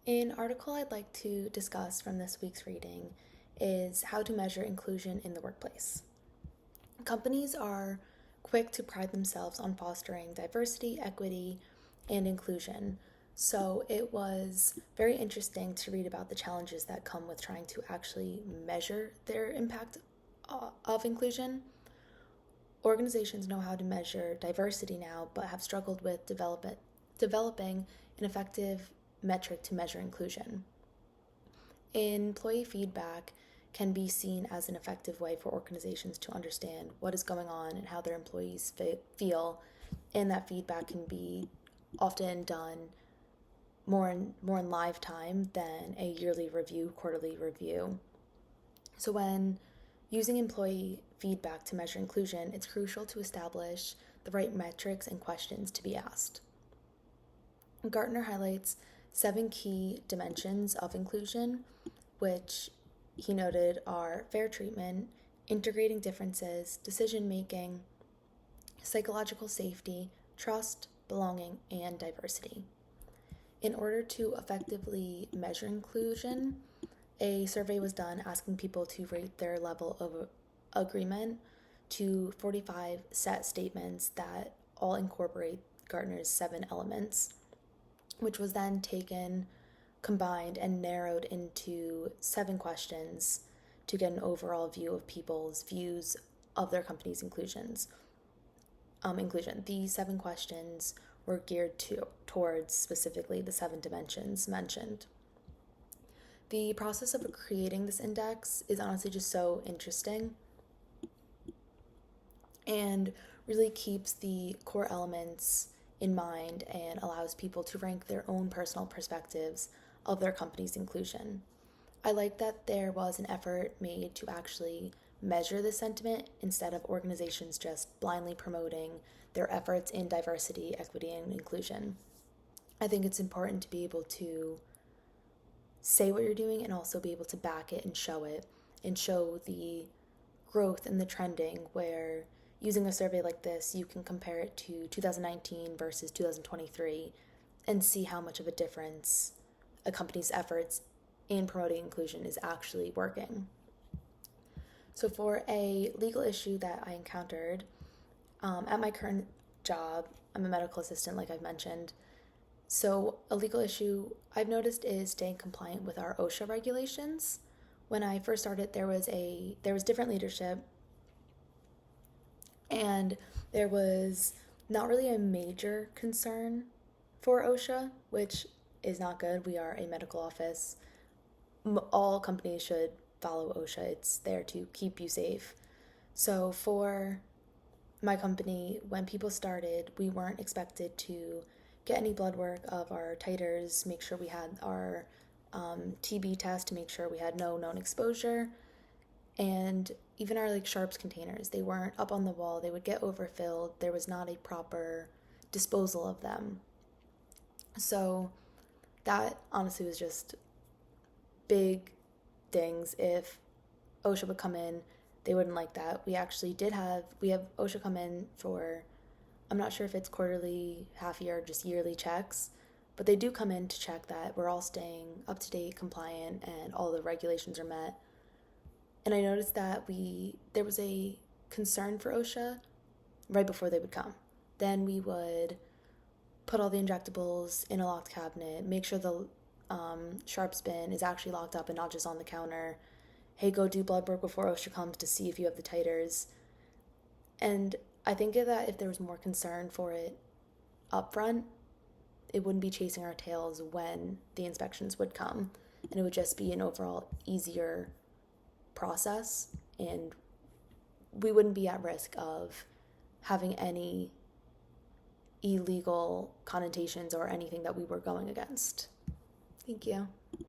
An article I'd like to discuss from this week's reading is How to Measure Inclusion in the Workplace. Companies are quick to pride themselves on fostering diversity, equity, and inclusion. So it was very interesting to read about the challenges that come with trying to actually measure their impact of inclusion. Organizations know how to measure diversity now, but have struggled with developing an effective metric to measure inclusion. Employee feedback can be seen as an effective way for organizations to understand what is going on and how their employees feel, and that feedback can be often done more in live time than a yearly review, quarterly review. So when using employee feedback to measure inclusion, it's crucial to establish the right metrics and questions to be asked. Gartner highlights 7 key dimensions of inclusion, which he noted are fair treatment, integrating differences, decision making, psychological safety, trust, belonging, and diversity. In order to effectively measure inclusion, a survey was done asking people to rate their level of agreement to 45 set statements that all incorporate Gartner's 7 elements, which was then taken, combined, and narrowed into 7 questions to get an overall view of people's views of their company's inclusion. These 7 questions were geared towards specifically the 7 dimensions mentioned. The process of creating this index is honestly just so interesting and really keeps the core elements in mind and allows people to rank their own personal perspectives of their company's inclusion. I like that there was an effort made to actually measure this sentiment instead of organizations just blindly promoting their efforts in diversity, equity, and inclusion. I think it's important to be able to say what you're doing and also be able to back it and show the growth and the trending, where using a survey like this, you can compare it to 2019 versus 2023 and see how much of a difference a company's efforts in promoting inclusion is actually working. So for a legal issue that I encountered at my current job, I'm a medical assistant, like I've mentioned. So a legal issue I've noticed is staying compliant with our OSHA regulations. When I first started, there was different leadership, and there was not really a major concern for OSHA, which is not good. We are a medical office. All companies should follow OSHA. It's there to keep you safe. So for my company, when people started, we weren't expected to get any blood work of our titers, make sure we had our TB test to make sure we had no known exposure, and even our sharps containers, they weren't up on the wall. They would get overfilled. There was not a proper disposal of them. So that honestly was just big things. If OSHA would come in, they wouldn't like that. We have OSHA come in for, I'm not sure if it's quarterly, half year, or just yearly checks, but they do come in to check that we're all staying up to date, compliant, and all the regulations are met. And I noticed that there was a concern for OSHA right before they would come. Then we would put all the injectables in a locked cabinet, make sure the sharps bin is actually locked up and not just on the counter. Hey, go do blood work before OSHA comes to see if you have the titers. And I think that if there was more concern for it up front, it wouldn't be chasing our tails when the inspections would come, and it would just be an overall easier process, and we wouldn't be at risk of having any illegal connotations or anything that we were going against. Thank you.